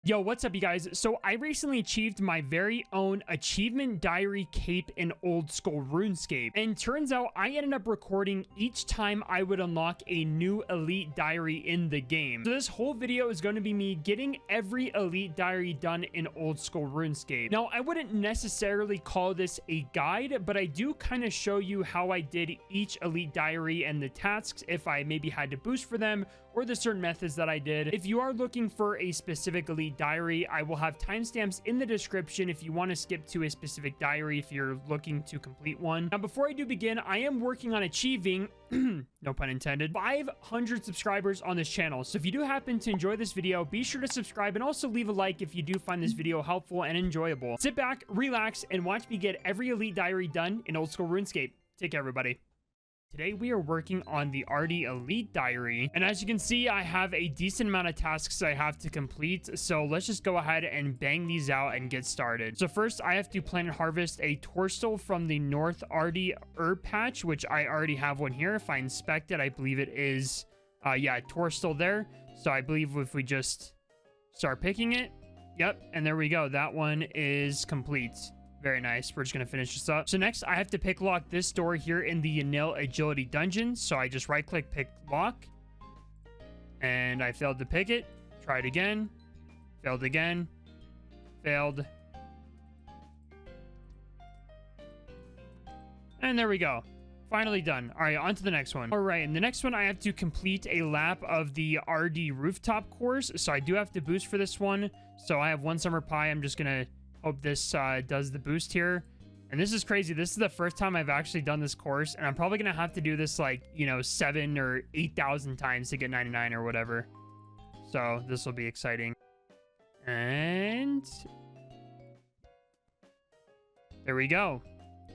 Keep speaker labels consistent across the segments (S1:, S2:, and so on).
S1: Yo, what's up, you guys? So I recently achieved my very own achievement diary cape in Old School RuneScape. And turns out I ended up recording each time I would unlock a new elite diary in the game. So this whole video is going to be me getting every elite diary done in Old School RuneScape. Now, I wouldn't necessarily call this a guide, but I do kind of show you how I did each elite diary and the tasks, if I maybe had to boost for them, or the certain methods that I did. If you are looking for a specific elite diary, I will have timestamps in the description if you want to skip to a specific diary if you're looking to complete one. Now, before I do begin, I am working on achieving, no pun intended, 500 subscribers on this channel. So if you do happen to enjoy this video, be sure to subscribe and also leave a like if you do find this video helpful and enjoyable. Sit back, relax, and watch me get every elite diary done in Old School RuneScape. Take care, everybody. Today we are working on the Ardougne Elite Diary, and as you can see, I have a decent amount of tasks I have to complete, so let's just go ahead and bang these out and get started. So first, I have to plant and harvest a torstal from the North Ardougne herb patch, which I already have one here. If I inspect it, I believe it is, yeah, torstal there. So I believe if we just start picking it, yep, and there we go. That one is complete. Very nice. We're just going to finish this up. So next, I have to pick lock this door here in the Yanil Agility Dungeon. So I just right-click, pick lock. And I failed to pick it. Try it again. Failed again. Failed. And there we go. Finally done. All right, on to the next one. All right, and the next one, I have to complete a lap of the Ardougne rooftop course. So I do have to boost for this one. So I have one summer pie. I'm just going to hope this does the boost here. And this is crazy. This is the first time I've actually done this course, and I'm probably gonna have to do this like, you know, 7,000 or 8,000 times to get 99 or whatever. So this will be exciting. And there we go.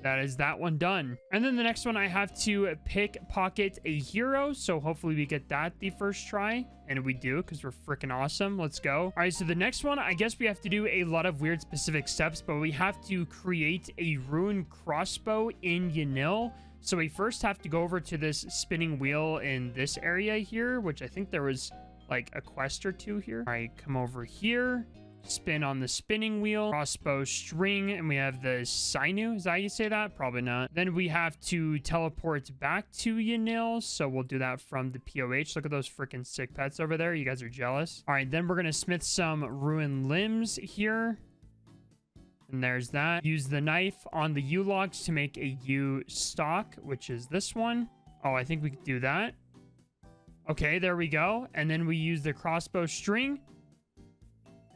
S1: That is that one done. And then the next one, I have to pickpocket a hero. So hopefully we get that the first try. And we do, because we're freaking awesome. Let's go. All right, so the next one, I guess we have to do a lot of weird specific steps, but we have to create a rune crossbow in Yanil. So we first have to go over to this spinning wheel in this area here, which I think there was like a quest or two here. All right, come over here. Spin on the spinning wheel, crossbow string, and we have the sinew. Is that how you say that? Probably not. Then we have to teleport back to Yanil, so we'll do that from the POH. Look at those freaking sick pets over there. You guys are jealous. All right, then we're gonna smith some ruined limbs here. And there's that. Use the knife on the U-logs to make a U-stock, which is this one. Oh, I think we could do that. Okay, there we go. And then we use the crossbow string.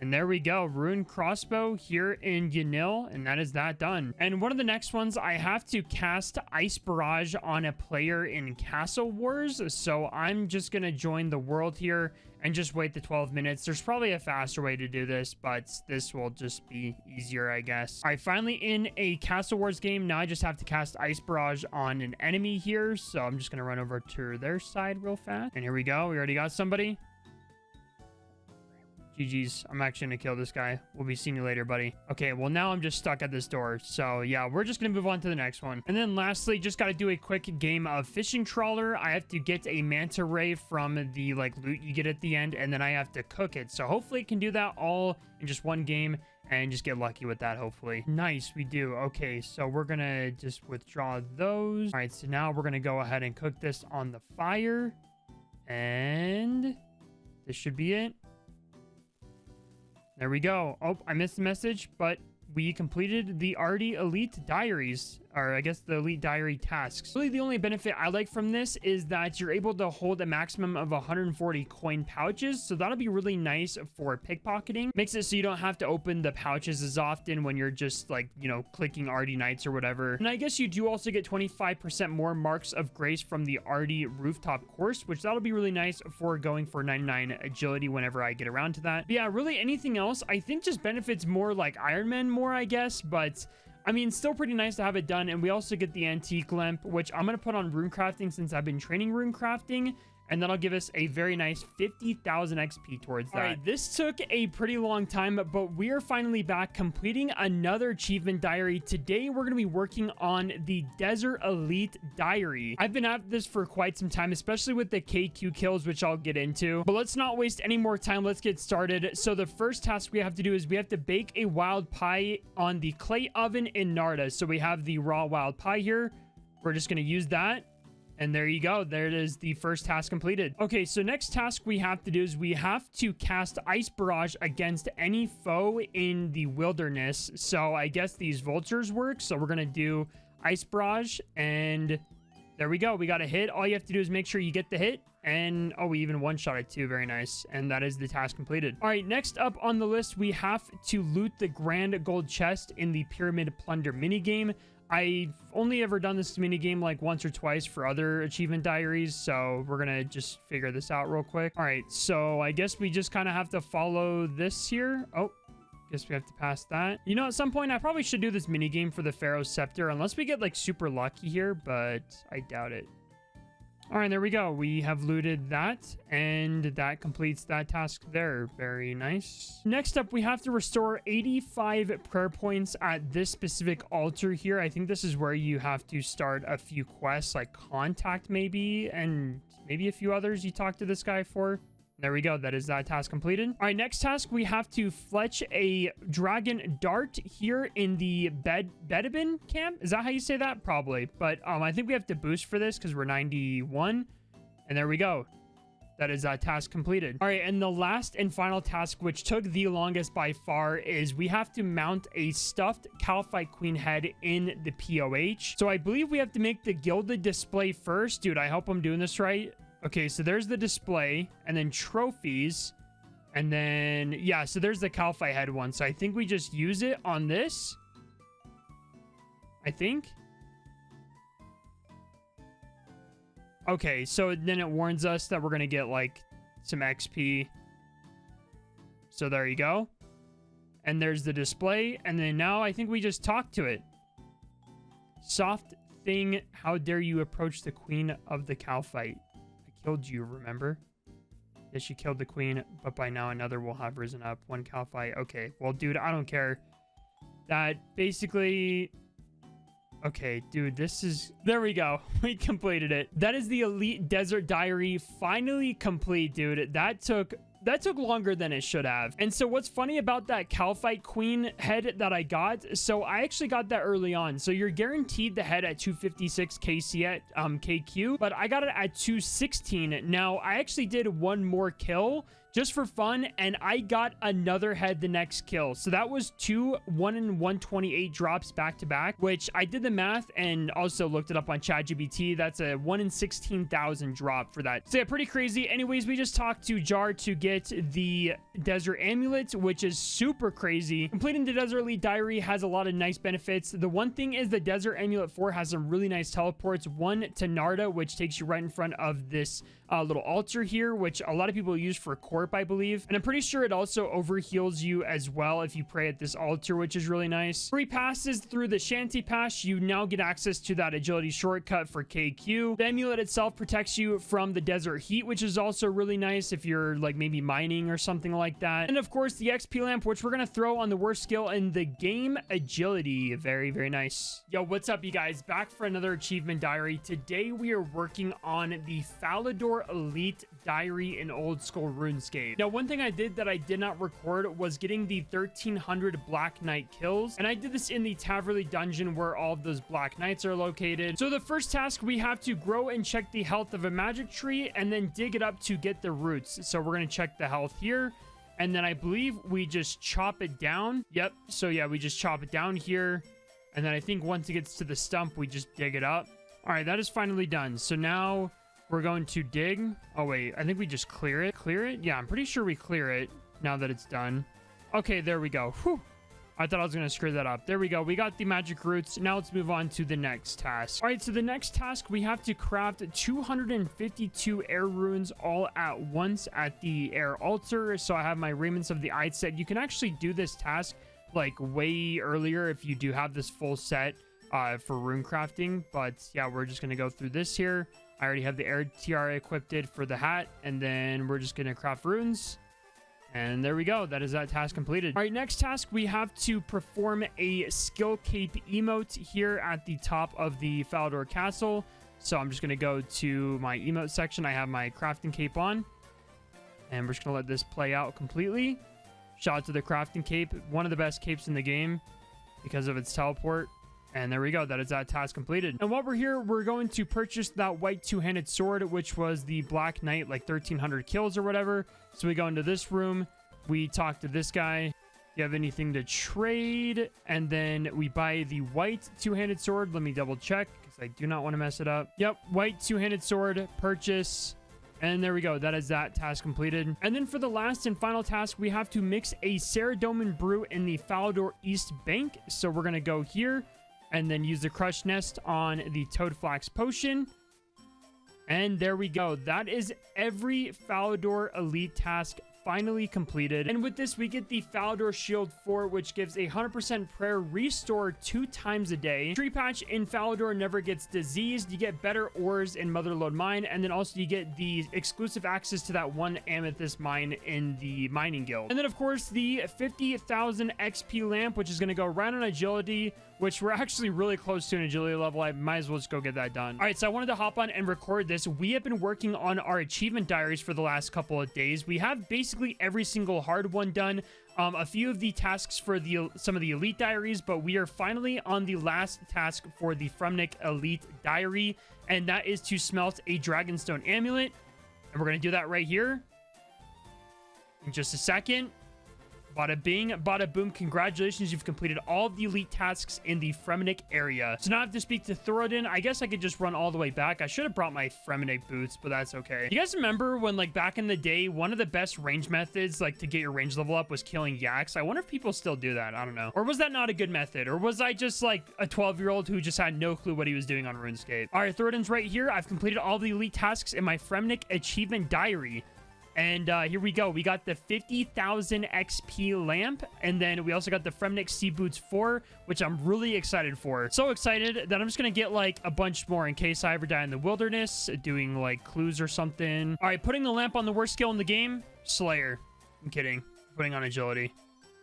S1: And there we go, rune crossbow here in Yanil, and that is that done. And one of the next ones, I have to cast Ice Barrage on a player in Castle Wars. So I'm just gonna join the world here and just wait the 12 minutes. There's probably a faster way to do this, but this will just be easier, I guess. All right, finally in a Castle Wars game, now I just have to cast Ice Barrage on an enemy here. So I'm just gonna run over to their side real fast. And here we go, we already got somebody. GG's. I'm actually gonna kill this guy. We'll be seeing you later, buddy. Okay, well, now I'm just stuck at this door. So, yeah, we're just gonna move on to the next one. And then lastly, just gotta do a quick game of fishing trawler. I have to get a manta ray from the, like, loot you get at the end, and then I have to cook it. So hopefully it can do that all in just one game and just get lucky with that, hopefully. Nice, we do. Okay, so we're gonna just withdraw those. All right, so now we're gonna go ahead and cook this on the fire. And this should be it. There we go. Oh, I missed the message, but we completed the Ardougne Elite Diaries, or I guess the Elite Diary tasks. Really, the only benefit I like from this is that you're able to hold a maximum of 140 coin pouches, so that'll be really nice for pickpocketing. Makes it so you don't have to open the pouches as often when you're just, like, you know, clicking Ardougne Knights or whatever. And I guess you do also get 25% more marks of grace from the Ardougne rooftop course, which that'll be really nice for going for 99 agility whenever I get around to that. But yeah, really anything else, I think just benefits more like Iron Man more, I guess, but I mean, still pretty nice to have it done. And we also get the antique lamp, which I'm going to put on rune crafting since I've been training rune crafting. and that'll give us a very nice 50,000 XP towards that. All right, this took a pretty long time, but we are finally back completing another achievement diary. Today, we're going to be working on the Desert Elite Diary. I've been at this for quite some time, especially with the KQ kills, which I'll get into. But let's not waste any more time. Let's get started. So the first task we have to do is we have to bake a wild pie on the clay oven in Narda. So we have the raw wild pie here. We're just going to use that. And there you go. There it is. The first task completed. Okay, so next task we have to do is we have to cast Ice Barrage against any foe in the wilderness. So I guess these vultures work. So we're going to do Ice Barrage. And there we go. We got a hit. All you have to do is make sure you get the hit. And, oh, we even one-shot it too. Very nice. And that is the task completed. All right, next up on the list, we have to loot the Grand Gold Chest in the Pyramid Plunder minigame. I've only ever done this minigame like once or twice for other achievement diaries, so we're gonna just figure this out real quick. All right, so I guess we just kind of have to follow this here. Oh, guess we have to pass that. You know, at some point I probably should do this minigame for the Pharaoh's Scepter, unless we get like super lucky here, but I doubt it. All right, there we go. We have looted that, and that completes that task there. Very nice. Next up, we have to restore 85 prayer points at this specific altar here. I think this is where you have to start a few quests, like Contact maybe, and maybe a few others you talk to this guy for. There we go. That is that task completed. All right, next task, we have to fletch a dragon dart here in the Bedabin camp. Is that how you say that? Probably. But I think we have to boost for this because we're 91. And there we go. That is that task completed. All right, and the last and final task, which took the longest by far, is we have to mount a stuffed Calphite Queen head in the POH. So I believe we have to make the gilded display first. Dude, I hope I'm doing this right. Okay, so there's the display, and then trophies, and then, yeah, so there's the Calphite head one. So I think we just use it on this. I think. Okay, so then it warns us that we're going to get, like, some XP. So there you go. And there's the display, and then now I think we just talk to it. Soft thing, how dare you approach the Queen of the Calphite? Killed you, remember? Yes, she killed the queen, but by now another will have risen up. One Calphite. Okay, well, dude, I don't care. That basically... Okay, dude, this is... There we go. We completed it. That is the Elite Desert Diary finally complete, dude. That took longer than it should have. And so what's funny about that Calphite Queen head that I got, so I actually got that early on. So you're guaranteed the head at 256 KC at KQ, but I got it at 216. Now, I actually did one more kill just for fun, and I got another head the next kill. So that was 1 in 128 drops back to back, which I did the math and also looked it up on ChatGPT. That's a 1 in 16,000 drop for that. So yeah, pretty crazy. Anyways, we just talked to Jar to get the Desert Amulet, which is super crazy. Completing the Desert Elite Diary has a lot of nice benefits. The one thing is the Desert Amulet 4 has some really nice teleports. One to Narda, which takes you right in front of this little altar here, which a lot of people use for Corp, I believe. And I'm pretty sure it also overheals you as well if you pray at this altar, which is really nice. Free passes through the Shanty Pass. You now get access to that agility shortcut for KQ. The amulet itself protects you from the desert heat, which is also really nice if you're like maybe mining or something like that. And of course, the XP lamp, which we're going to throw on the worst skill in the game, agility. Very, very nice. Yo, what's up, you guys? Back for another achievement diary. Today, we are working on the Falador Elite Diary in Old School RuneScape. Now, one thing I did that I did not record was getting the 1300 Black Knight kills, and I did this in the Taverley dungeon where all of those Black Knights are located. So the first task, we have to grow and check the health of a magic tree and then dig it up to get the roots. So we're going to check the health here, and then I believe we just chop it down. Yep, so yeah, we just chop it down here, and then I think once it gets to the stump, we just dig it up. All right, that is finally done. So now we're going to dig. Oh, wait. I think we just clear it. Clear it? Yeah, I'm pretty sure we clear it now that it's done. Okay, there we go. Whew. I thought I was going to screw that up. There we go. We got the magic roots. Now let's move on to the next task. All right, so the next task, we have to craft 252 air runes all at once at the air altar. So I have my Raiments of the Eye set. You can actually do this task like way earlier if you do have this full set for rune crafting. But yeah, we're just going to go through this here. I already have the air tiara equipped for the hat, and then we're just gonna craft runes. And there we go. That is that task completed. All right, next task, we have to perform a skill cape emote here at the top of the Falador castle. So I'm just gonna go to my emote section. I have my crafting cape on, and we're just gonna let this play out completely. Shout out to the crafting cape, one of the best capes in the game because of its teleport. And there we go. That is that task completed. And while we're here, we're going to purchase that white two-handed sword, which was the Black Knight, like 1,300 kills or whatever. So we go into this room. We talk to this guy. Do you have anything to trade? And then we buy the white two-handed sword. Let me double check because I do not want to mess it up. Yep, white two-handed sword, purchase. And there we go. That is that task completed. And then for the last and final task, we have to mix a Saradomin brew in the Falador East Bank. So we're going to go here and then use the Crushed Nest on the Toadflax potion. And there we go. That is every Falador Elite task finally completed. And with this, we get the Falador Shield 4, which gives a 100% prayer restore 2 times a day. Tree Patch in Falador never gets diseased. You get better ores in Motherlode Mine, and then also you get the exclusive access to that one amethyst mine in the mining guild. And then, of course, the 50,000 XP lamp, which is going to go right on agility, which we're actually really close to an agility level. I might as well just go get that done. All right, so I wanted to hop on and record this. We have been working on our achievement diaries for the last couple of days. We have basically every single hard one done. A few of the tasks for some of the elite diaries, but we are finally on the last task for the Fremennik elite diary, and that is to smelt a Dragonstone amulet. And we're going to do that right here in just a second. Bada bing, bada boom. Congratulations, you've completed all of the elite tasks in the Fremennik area. So now I have to speak to Thorodin. I guess I could just run all the way back. I should have brought my Fremennik boots, but that's okay. You guys remember when, like, back in the day, one of the best range methods, like, to get your range level up was killing yaks? I wonder if people still do that. I don't know. Or was that not a good method? Or was I just, like, a 12-year-old who just had no clue what he was doing on RuneScape? All right, Thorodin's right here. I've completed all the elite tasks in my Fremennik achievement diary. And here we go. We got the 50,000 XP lamp. And then we also got the Fremennik Sea Boots 4, which I'm really excited for. So excited that I'm just going to get like a bunch more in case I ever die in the wilderness, doing like clues or something. All right, putting the lamp on the worst skill in the game, Slayer. I'm kidding. Putting on agility.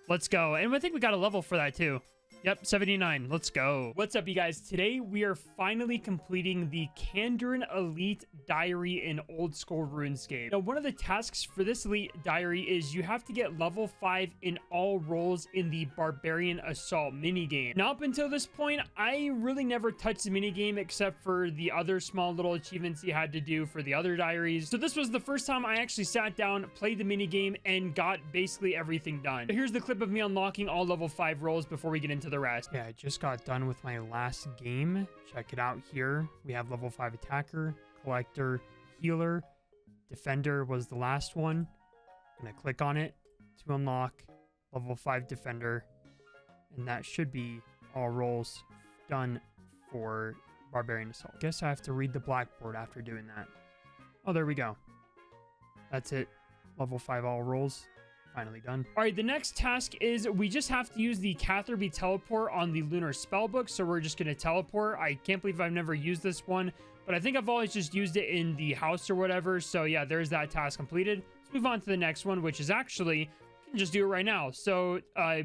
S1: Let's go. And I think we got a level for that too. Yep, 79. Let's go. What's up, you guys? Today, we are finally completing the Kandarin Elite Diary in Old School RuneScape. Now, one of the tasks for this Elite Diary is you have to get level 5 in all roles in the Barbarian Assault minigame. Now, up until this point, I really never touched the minigame except for the other small little achievements you had to do for the other diaries. So this was the first time I actually sat down, played the minigame, and got basically everything done. Here's the clip of me unlocking all level 5 roles before we get into the rest. Yeah, I just got done with my last game. Check it out here. We have level 5 attacker, collector, healer, defender was the last one. I'm gonna click on it to unlock level 5 defender, and that should be all roles done for Barbarian Assault. Guess I have to read the blackboard after doing that. Oh, there we go. That's it. Level 5 all roles. Finally done. All right, the next task is we just have to use the Catherby teleport on the lunar spellbook. So we're just going to teleport. I can't believe I've never used this one, but I think I've always just used it in the house or whatever. So yeah, there's that task completed. Let's move on to the next one, which is actually, we can just do it right now. So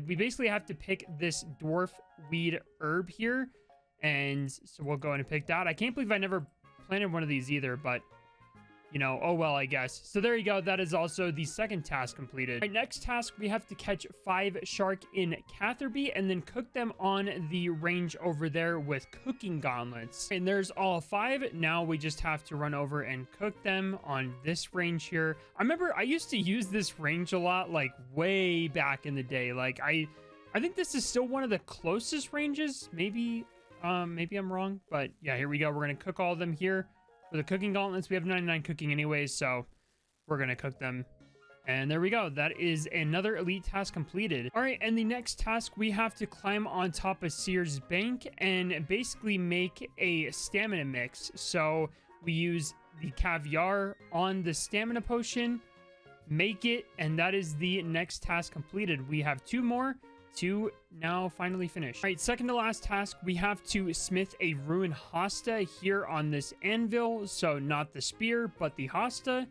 S1: we basically have to pick this dwarf weed herb here. And so we'll go ahead and pick that. I can't believe I never planted one of these either, but you know, oh well, I guess. So there you go. That is also the second task completed. All right, next task, we have to catch 5 shark in Catherby and then cook them on the range over there with cooking gauntlets. And there's all 5. Now we just have to run over and cook them on this range here. I remember I used to use this range a lot, like way back in the day. Like I think this is still one of the closest ranges. Maybe I'm wrong, but yeah, here we go. We're going to cook all of them here. For the cooking gauntlets, we have 99 cooking anyways, so we're going to cook them. And there we go. That is another elite task completed. All right, and the next task, we have to climb on top of Sears Bank and basically make a stamina mix. So we use the caviar on the stamina potion, make it, and that is the next task completed. We have 2 more. to now finally finish. All right, second to last task, we have to smith a rune hosta here on this anvil. So not the spear, but the hosta.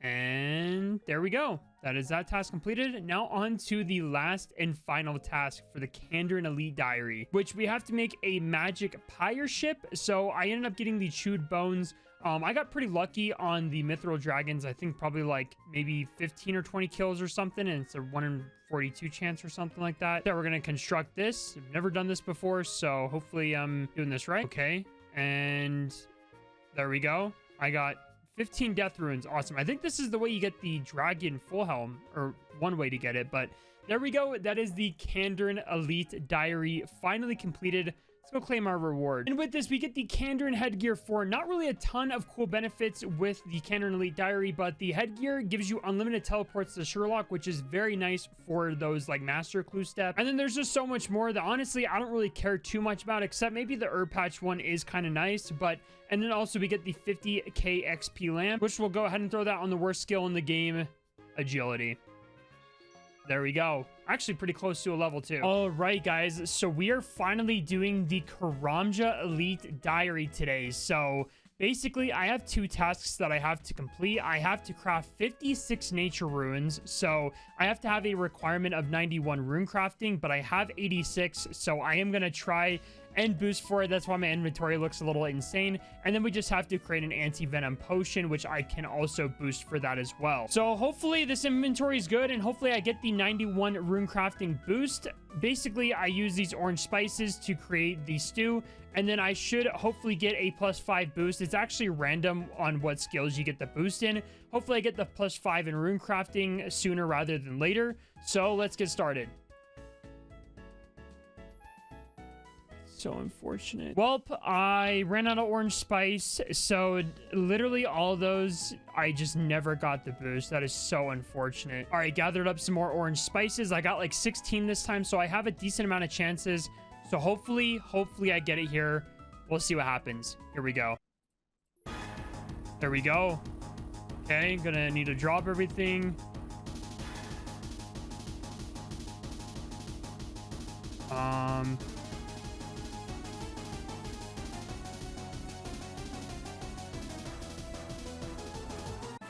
S1: And there we go. That is that task completed. Now on to the last and final task for the Kandarin Elite Diary, which we have to make a magic pyre ship. So I ended up getting the chewed bones. I got pretty lucky on the mithril dragons. I think probably like maybe 15 or 20 kills or something. And it's a 1 in 42 chance or something like that. So we're going to construct this. I've never done this before, so hopefully I'm doing this right. Okay. And there we go. I got 15 death runes. Awesome. I think this is the way you get the dragon full helm, or one way to get it, but there we go. That is the Kandarin Elite Diary finally completed. Let's go claim our reward. And with this, we get the Kandarin headgear for not really a ton of cool benefits with the Kandarin Elite Diary, but the headgear gives you unlimited teleports to Sherlock, which is very nice for those like master clue step. And then there's just so much more that honestly, I don't really care too much about, except maybe the herb patch one is kind of nice, but and then also we get the 50k XP lamp, which we'll go ahead and throw that on the worst skill in the game, agility. There we go. Actually pretty close to a level 2. All right, guys. So we are finally doing the Karamja Elite Diary today. So basically, I have 2 tasks that I have to complete. I have to craft 56 nature runes. So I have to have a requirement of 91 rune crafting, but I have 86. So I am going to try and boost for it. That's why my inventory looks a little insane. And then we just have to create an anti-venom potion, which I can also boost for that as well. So hopefully this inventory is good, and hopefully I get the 91 rune crafting boost. Basically, I use these orange spices to create the stew, and then I should hopefully get a +5 boost. It's actually random on what skills you get the boost in. Hopefully I get the +5 in rune crafting sooner rather than later. So let's get started. So unfortunate. Well, I ran out of orange spice, so literally all those I just never got the boost. That is so unfortunate. All right, gathered up some more orange spices. I got like 16 this time, so I have a decent amount of chances. So hopefully I get it here. We'll see what happens. Here we go. There we go. Okay, gonna need to drop everything.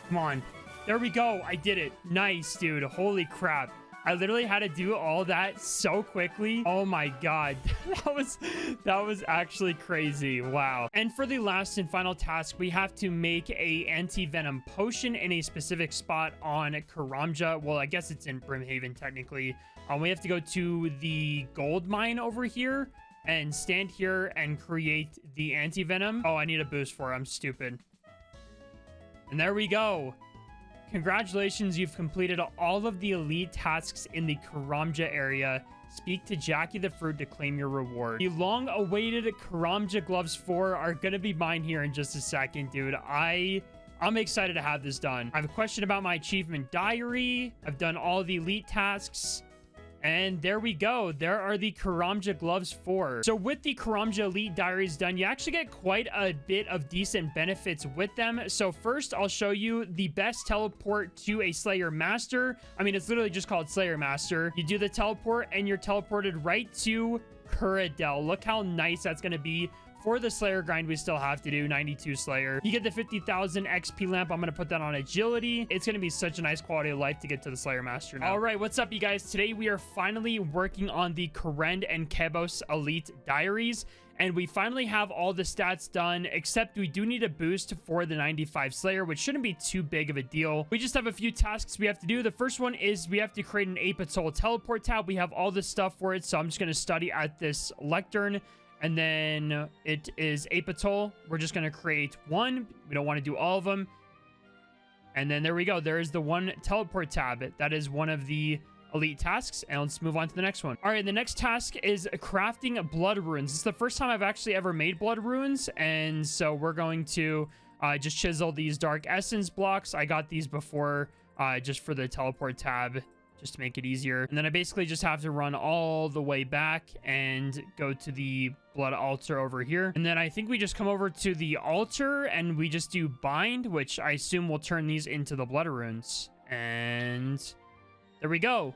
S1: Come on. There we go. I did it. Nice, dude. Holy crap. I literally had to do all that so quickly. Oh my god. that was actually crazy. Wow. And for the last and final task, we have to make a anti-venom potion in a specific spot on Karamja. Well, I guess it's in Brimhaven technically. We have to go to the gold mine over here and stand here and create the anti-venom. Oh, I need a boost for it. I'm stupid. And there we go. Congratulations, you've completed all of the elite tasks in the Karamja area. Speak to Jackie the Fruit to claim your reward. The long-awaited Karamja Gloves 4 are gonna be mine here in just a second, dude. I'm excited to have this done. I have a question about my achievement diary. I've done all the elite tasks. And there we go. There are the Karamja Gloves 4. So with the Karamja Elite Diaries done, you actually get quite a bit of decent benefits with them. So first, I'll show you the best teleport to a Slayer Master. I mean, it's literally just called Slayer Master. You do the teleport and you're teleported right to Kuradel. Look how nice that's going to be. For the Slayer grind, we still have to do 92 Slayer. You get the 50,000 XP lamp. I'm going to put that on agility. It's going to be such a nice quality of life to get to the Slayer Master now. All right, what's up, you guys? Today, we are finally working on the Kourend Kebos Elite Diaries. And we finally have all the stats done, except we do need a boost for the 95 Slayer, which shouldn't be too big of a deal. We just have a few tasks we have to do. The first one is we have to create an Apatol teleport tab. We have all this stuff for it, so I'm just going to study at this lectern. And then it is Apatol. We're just going to create one. We don't want to do all of them. And then there we go. There is the one teleport tab. That is one of the elite tasks. And let's move on to the next one. All right, the next task is crafting blood runes. This is the first time I've actually ever made blood runes. And so we're going to just chisel these dark essence blocks. I got these before just for the teleport tab, just to make it easier. And then I basically just have to run all the way back and go to the blood altar over here. And then I think we just come over to the altar and we just do bind, which I assume will turn these into the blood runes. And there we go.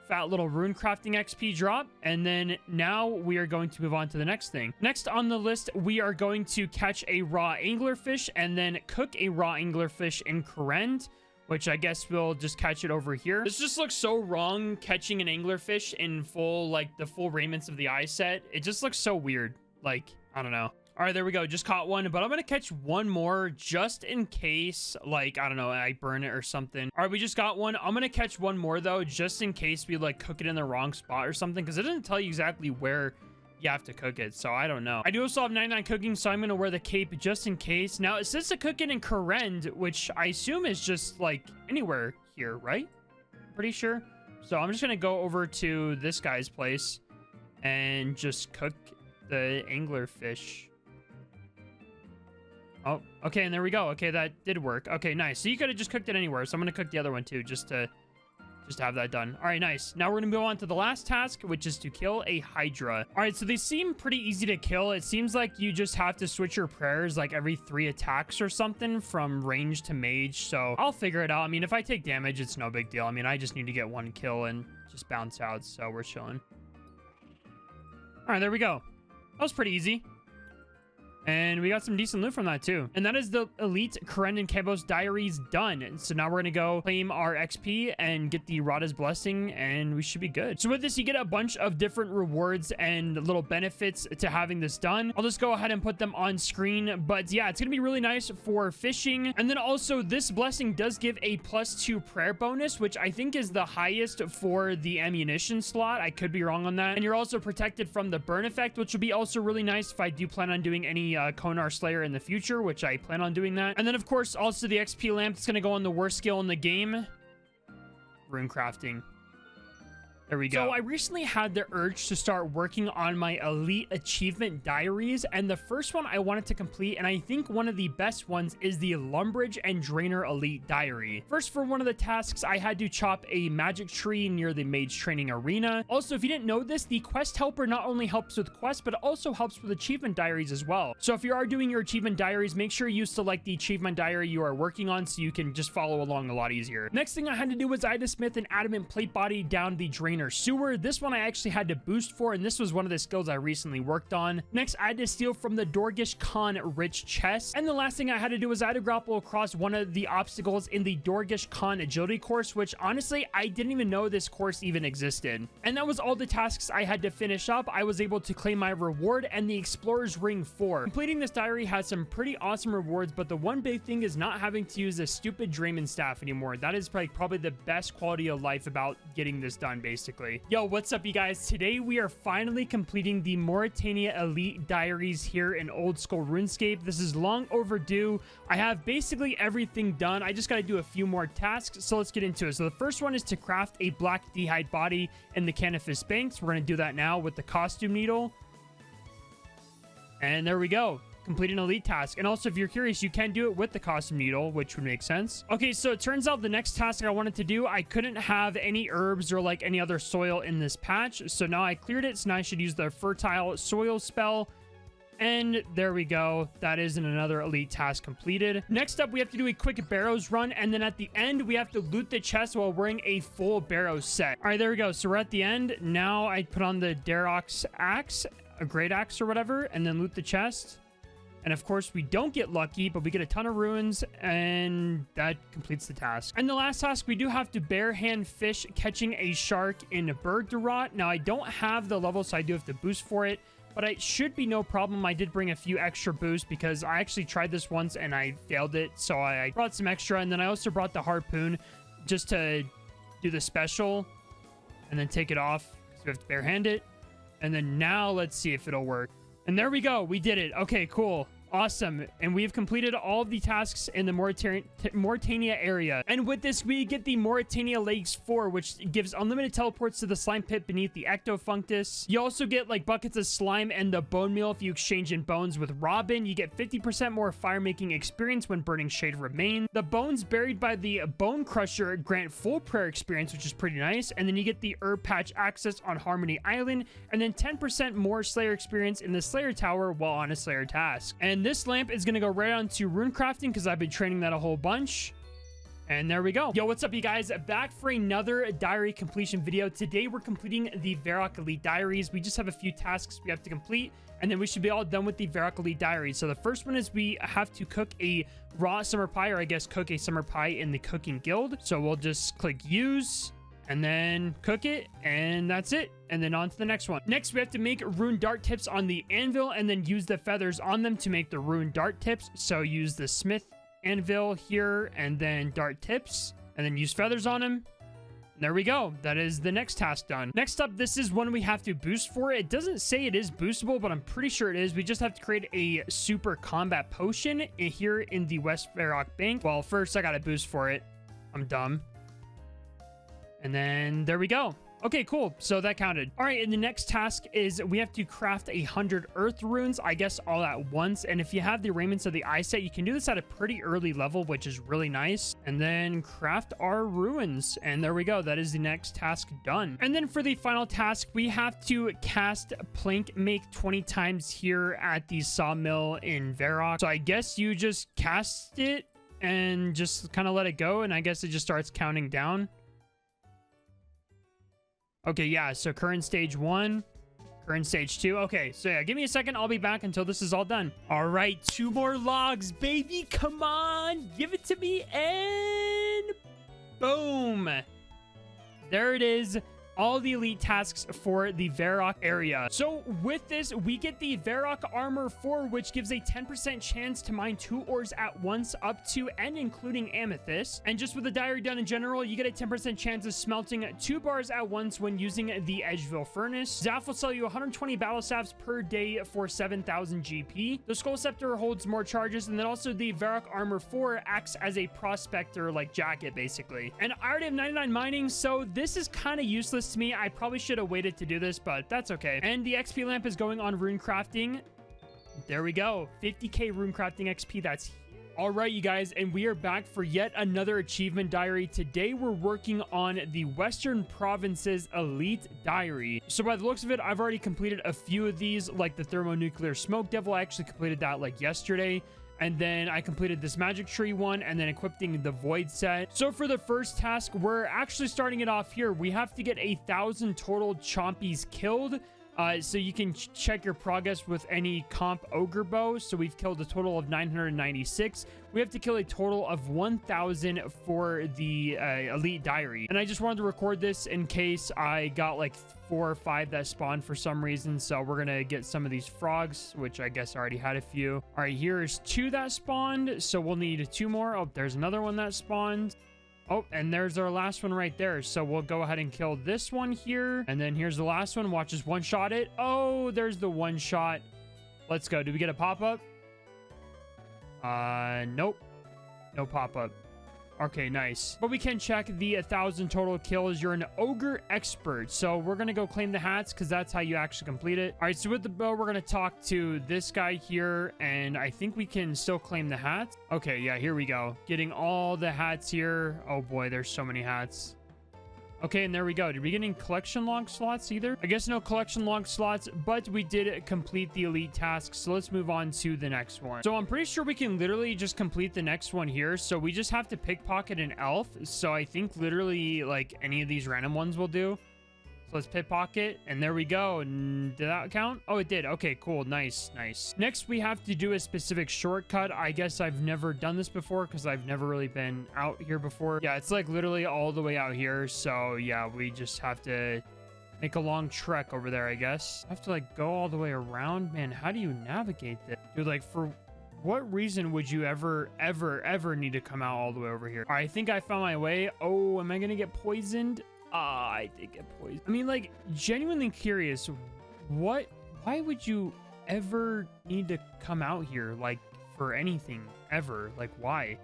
S1: fat little rune crafting XP drop. And then now we are going to move on to the next thing. Next on the list, we are going to catch a raw anglerfish and then cook a raw anglerfish in Kourend, which I guess we'll just catch it over here. This just looks so wrong, catching an anglerfish in full, like the full raiments of the eye set. It just looks so weird. Like, I don't know. All right, there we go. Just caught one, but I'm going to catch one more just in case, like, I don't know, I burn it or something. All right, we just got one. I'm going to catch one more, though, just in case we, like, cook it in the wrong spot or something, because it doesn't tell you exactly where you have to cook it, so I don't know. I do also have 99 cooking, so I'm going to wear the cape just in case. Now, it says to cook it in Kourend, which I assume is just, like, anywhere here, right? Pretty sure. So I'm just going to go over to this guy's place and just cook the anglerfish. Oh, okay, and there we go. Okay, that did work. Okay, nice. So you could have just cooked it anywhere. So I'm going to cook the other one too, just to have that done. All right, nice. Now we're going to move on to the last task, which is to kill a Hydra. All right, so they seem pretty easy to kill. It seems like you just have to switch your prayers like every 3 attacks or something from range to mage. So I'll figure it out. I mean, if I take damage, it's no big deal. I mean, I just need to get 1 kill and just bounce out. So we're chilling. All right, there we go. That was pretty easy. And we got some decent loot from that too. And that is the elite Kourend Kebos diaries done. And so now we're going to go claim our XP and get the Rada's blessing, and we should be good. So with this, you get a bunch of different rewards and little benefits to having this done. I'll just go ahead and put them on screen. But yeah, it's going to be really nice for fishing. And then also this blessing does give a +2 prayer bonus, which I think is the highest for the ammunition slot. I could be wrong on that. And you're also protected from the burn effect, which will be also really nice if I do plan on doing any Konar Slayer in the future, which I plan on doing that. And then of course also the XP lamp is going to go on the worst skill in the game, rune crafting. There we go. So I recently had the urge to start working on my elite achievement diaries, and the first one I wanted to complete, and I think one of the best ones, is the Lumbridge Draynor elite diary. First, for one of the tasks, I had to chop a magic tree near the mage training arena. Also, if you didn't know this, the quest helper not only helps with quests, but it also helps with achievement diaries as well. So if you are doing your achievement diaries, make sure you select the achievement diary you are working on so you can just follow along a lot easier. Next thing I had to do was I had to smith an adamant plate body down the Draynor sewer. This one I actually had to boost for, and this was one of the skills I recently worked on. Next, I had to steal from the Dorgish Khan rich chest. And the last thing I had to do was I had to grapple across one of the obstacles in the Dorgish Khan agility course, which honestly, I didn't even know this course even existed. And that was all the tasks I had to finish up. I was able to claim my reward and the Explorer's Ring 4. Completing this diary has some pretty awesome rewards, but the one big thing is not having to use this stupid Drayman staff anymore. That is probably the best quality of life about getting this done, basically. Yo, what's up, you guys? Today we are finally completing the Morytania elite diaries here in Old School RuneScape. This is long overdue. I have basically everything done. I just got to do a few more tasks, so let's get into it. So the first one is to craft a black d'hide body in the Canifis Banks. We're going to do that now with the costume needle. And there we go. Complete an elite task. And also, if you're curious, you can do it with the costume needle, which would make sense. Okay, so it turns out the next task I wanted to do, I couldn't have any herbs or like any other soil in this patch. So now I cleared it. So now I should use the fertile soil spell. And there we go. That is another elite task completed. Next up, we have to do a quick barrows run. And then at the end, we have to loot the chest while wearing a full barrows set. All right, there we go. So we're at the end. Now I put on the Darok's axe, a great axe or whatever, and then loot the chest. And of course, we don't get lucky, but we get a ton of runes, and that completes the task. And the last task, we do have to bare hand fish catching a shark in Bergderot. Now, I don't have the level, so I do have to boost for it, but it should be no problem. I did bring a few extra boosts because I actually tried this once and I failed it, so I brought some extra. And then I also brought the harpoon just to do the special and then take it off, so we have to bare hand it. And then now let's see if it'll work. And there we go. We did it. Okay, cool. Awesome. And we've completed all of the tasks in the Morytania area. And with this, we get the Morytania Lakes 4, which gives unlimited teleports to the slime pit beneath the Ectofunctus. You also get like buckets of slime and the bone meal if you exchange in bones with Robin. You get 50% more fire making experience when burning Shade Remain. The bones buried by the Bone Crusher grant full prayer experience, which is pretty nice. And then you get the herb patch access on Harmony Island, and then 10% more Slayer experience in the Slayer Tower while on a Slayer task. And this lamp is going to go right on to rune crafting because I've been training that a whole bunch. And there we go. Yo, what's up, you guys? Back for another diary completion video. Today, we're completing the Varrock Elite Diaries. We just have a few tasks we have to complete, and then we should be all done with the Varrock Elite Diaries. So the first one is we have to cook a raw summer pie, or I guess cook a summer pie in the cooking guild. So we'll just click use and then cook it, and that's it. And then on to the next one. Next, we have to make rune dart tips on the anvil and then use the feathers on them to make the rune dart tips. So use the smith anvil here and then dart tips and then use feathers on them. There we go. That is the next task done. Next up, this is one we have to boost for. It doesn't say it is boostable, but I'm pretty sure it is. We just have to create a super combat potion here in the West Varrock Bank. Well, first I got to boost for it. I'm dumb. And then there we go. Okay, cool. So that counted. All right, and the next task is we have to craft 100 earth runes, I guess all at once. And if you have the Raiments of the Eye set, you can do this at a pretty early level, which is really nice. And then craft our ruins. And there we go. That is the next task done. And then for the final task, we have to cast plank make 20 times here at the sawmill in Varrock. So I guess you just cast it and just kind of let it go. And I guess it just starts counting down. Okay, yeah, so current stage 1, current stage 2. Okay, so yeah, give me a second. I'll be back until this is all done. All right, 2 more logs, baby. Come on, give it to me, and boom. There it is. All the elite tasks for the Varrock area. So with this, we get the Varrock Armor 4, which gives a 10% chance to mine 2 ores at once, up to and including amethyst. And just with the diary done in general, you get a 10% chance of smelting 2 bars at once when using the Edgeville Furnace. Zaf will sell you 120 battle staves per day for 7,000 GP. The Skull Scepter holds more charges, and then also the Varrock Armor 4 acts as a prospector like jacket, basically. And I already have 99 mining, so this is kind of useless to me. I probably should have waited to do this, but that's okay. And the XP lamp is going on rune crafting. There we go. 50k rune crafting XP. That's all right, you guys, and we are back for yet another achievement diary. Today we're working on the Western Provinces Elite Diary. So by the looks of it, I've already completed a few of these, like the Thermonuclear Smoke Devil. I actually completed that like yesterday. And then I completed this magic tree one and then equipping the void set. So for the first task, we're actually starting it off here. We have to get 1,000 total chompies killed. So you can check your progress with any comp ogre bow. So we've killed a total of 996. We have to kill a total of 1,000 for the elite diary. And I just wanted to record this in case I got like 4 or 5 that spawned for some reason. So we're gonna get some of these frogs, which I guess I already had a few. All right, here's 2 that spawned, so we'll need 2 more. Oh, there's another one that spawned. Oh, and there's our last one right there. So we'll go ahead and kill this one here. And then here's the last one. Watch us one-shot it. Oh, there's the one shot. Let's go. Did we get a pop-up? Nope. No pop-up. Okay, nice. But we can check the 1,000 total kills. You're an ogre expert. So we're going to go claim the hats because that's how you actually complete it. All right, so with the bow, we're going to talk to this guy here. And I think we can still claim the hats. Okay, yeah, here we go. Getting all the hats here. Oh boy, there's so many hats. Okay, and there we go. Did we get any collection log slots either? I guess no collection log slots, but we did complete the elite task. So let's move on to the next one. So I'm pretty sure we can literally just complete the next one here. So we just have to pickpocket an elf. So I think literally like any of these random ones will do. So let's pickpocket, and there we go. Did that count? Oh, it did. Okay, cool. Nice, nice. Next, we have to do a specific shortcut. I guess I've never done this before because I've never really been out here before. Yeah, it's like literally all the way out here. So yeah, we just have to make a long trek over there, I guess. I have to like go all the way around. Man, how do you navigate this? Dude, like for what reason would you ever need to come out all the way over here? All right, I think I found my way. Oh, am I going to get poisoned? I did get poisoned. I mean, like, genuinely curious, why would you ever need to come out here, like, for anything, ever? Like, why?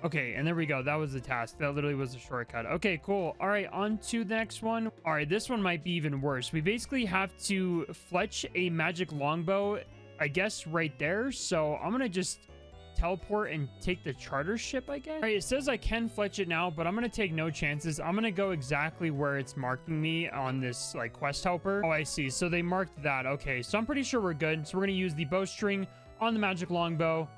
S1: Okay, and there we go. That was the task. That literally was a shortcut. Okay, cool. All right, on to the next one. All right, this one might be even worse. We basically have to fletch a magic longbow, I guess, right there. So I'm going to just teleport and take the charter ship, I guess. All right, it says I can fletch it now, but I'm gonna take no chances. I'm gonna go exactly where it's marking me on this like quest helper. Oh, I see. So they marked that. Okay, so I'm pretty sure we're good. So we're gonna use the bowstring on the magic longbow.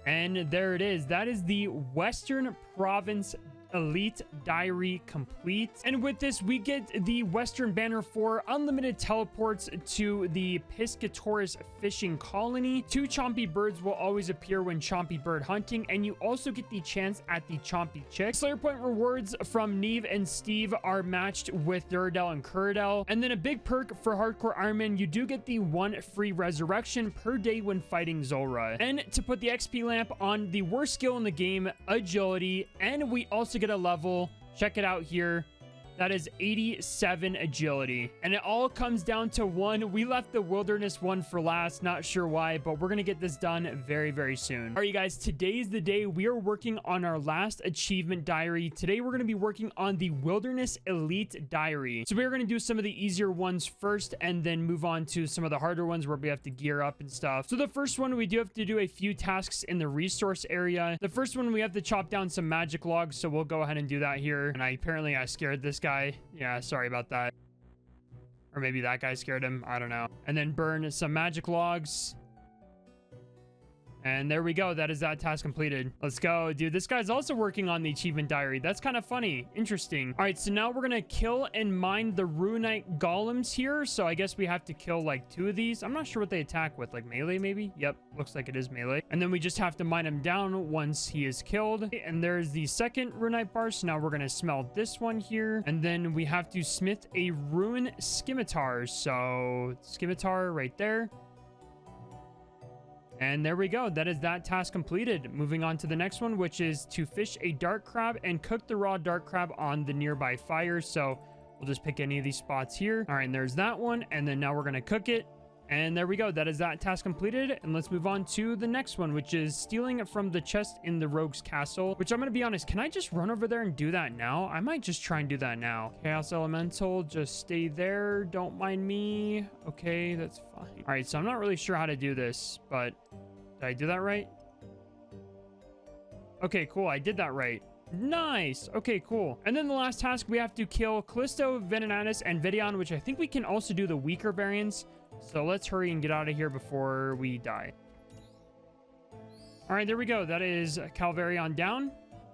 S1: And there it is. That is the Western Province Elite Diary complete. And with this, we get the Western banner for unlimited teleports to the Piscatoris fishing colony. 2 chompy birds will always appear when chompy bird hunting, and you also get the chance at the chompy chick. Slayer point rewards from Neve and Steve are matched with Duradel and Kuradel. And then a big perk for hardcore Ironman, you do get the 1 free resurrection per day when fighting Zulrah. And to put the XP lamp on the worst skill in the game, agility, and we also get a level. Check it out here. That is 87 agility. And it all comes down to 1. We left the wilderness one for last. Not sure why, but we're going to get this done very, very soon. All right, you guys, today's the day. We are working on our last achievement diary. Today, we're going to be working on the Wilderness Elite Diary. So we're going to do some of the easier ones first and then move on to some of the harder ones where we have to gear up and stuff. So the first one, we do have to do a few tasks in the resource area. The first one, we have to chop down some magic logs. So we'll go ahead and do that here. And apparently I scared this guy. Yeah, sorry about that. Or maybe that guy scared him. I don't know. And then burn some magic logs. And there we go. That is that task completed. Let's go, dude. This guy's also working on the achievement diary. That's kind of funny. Interesting. All right, so now we're going to kill and mine the Runite golems here. So I guess we have to kill like 2 of these. I'm not sure what they attack with, like melee maybe? Yep, looks like it is melee. And then we just have to mine him down once he is killed. And there's the second Runite bar. So now we're going to smell this one here. And then we have to smith a rune scimitar. So scimitar right there. And there we go. That is that task completed. Moving on to the next one, which is to fish a dark crab and cook the raw dark crab on the nearby fire. So we'll just pick any of these spots here. All right, and there's that one. And then now we're going to cook it. And there we go. That is that task completed. And let's move on to the next one, which is stealing it from the chest in the rogue's castle, which I'm going to be honest. Can I just run over there and do that now? I might just try and do that now. Chaos Elemental, just stay there. Don't mind me. Okay, that's fine. All right, so I'm not really sure how to do this, but did I do that right? Okay, cool. I did that right. Nice. Okay, cool. And then the last task, we have to kill Callisto, Venenatus, and Vidion, which I think we can also do the weaker variants. So let's hurry and get out of here before we die. All right, there we go. That is Calvarion down.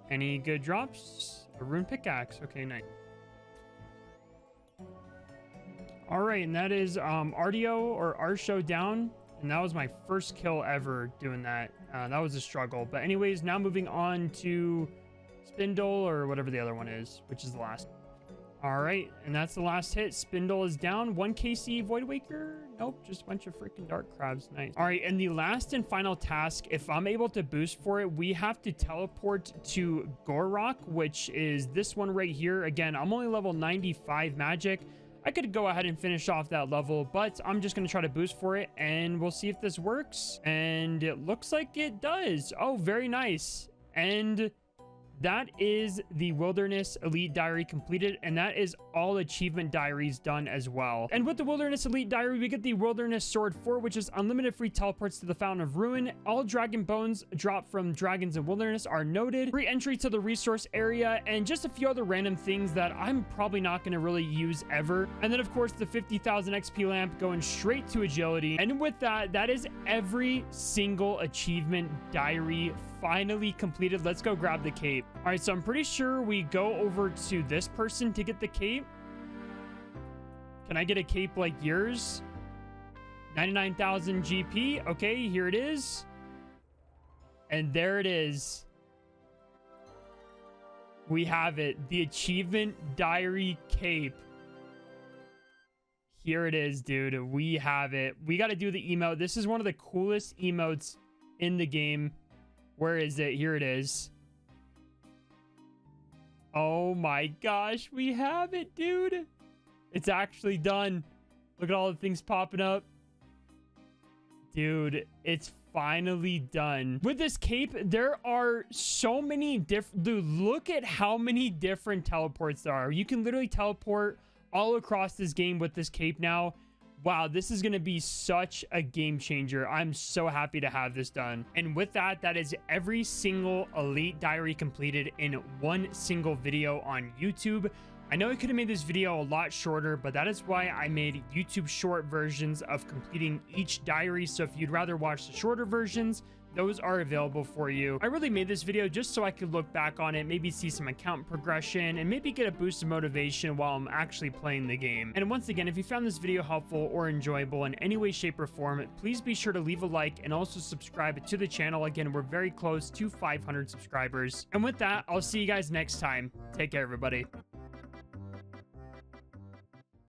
S1: Any good drops? A rune pickaxe. Okay, nice. All right, and that is Ardio or Arsho down. And that was my first kill ever doing that. That was a struggle. But anyways, now moving on to Spindle or whatever the other one is, which is the last. All right, and that's the last hit. Spindle is down. 1 KC Voidwaker. Nope, just a bunch of freaking dark crabs. Nice. All right, and the last and final task, if I'm able to boost for it, we have to teleport to Varrock, which is this one right here. Again, I'm only level 95 magic. I could go ahead and finish off that level, but I'm just going to try to boost for it, and we'll see if this works. And it looks like it does. Oh, very nice. And that is the Wilderness Elite Diary completed, and that is all achievement diaries done as well. And with the Wilderness Elite Diary, we get the Wilderness Sword 4, which is unlimited free teleports to the Fountain of Ruin. All dragon bones dropped from dragons in wilderness are noted. Free entry to the resource area, and just a few other random things that I'm probably not going to really use ever. And then, of course, the 50,000 XP lamp going straight to agility. And with that, that is every single achievement diary finally completed. Let's go grab the cape. All right, so I'm pretty sure we go over to this person to get the cape. Can I get a cape like yours? 99,000 GP. Okay, here it is. And there it is. We have it. The achievement diary cape. Here it is, dude. We have it. We got to do the emote. This is one of the coolest emotes in the game. Where is it? Here it is. Oh my gosh, we have it, dude. It's actually done. Look at all the things popping up. Dude, it's finally done. With this cape, there are so many different... Dude, look at how many different teleports there are. You can literally teleport all across this game with this cape now. Wow, this is going to be such a game changer. I'm so happy to have this done. And with that, that is every single Elite Diary completed in one single video on YouTube. I know I could have made this video a lot shorter, but that is why I made YouTube short versions of completing each diary. So if you'd rather watch the shorter versions, those are available for you. I really made this video just so I could look back on it, maybe see some account progression, and maybe get a boost of motivation while I'm actually playing the game. And once again, if you found this video helpful or enjoyable in any way, shape, or form, please be sure to leave a like and also subscribe to the channel. Again, we're very close to 500 subscribers. And with that, I'll see you guys next time. Take care, everybody.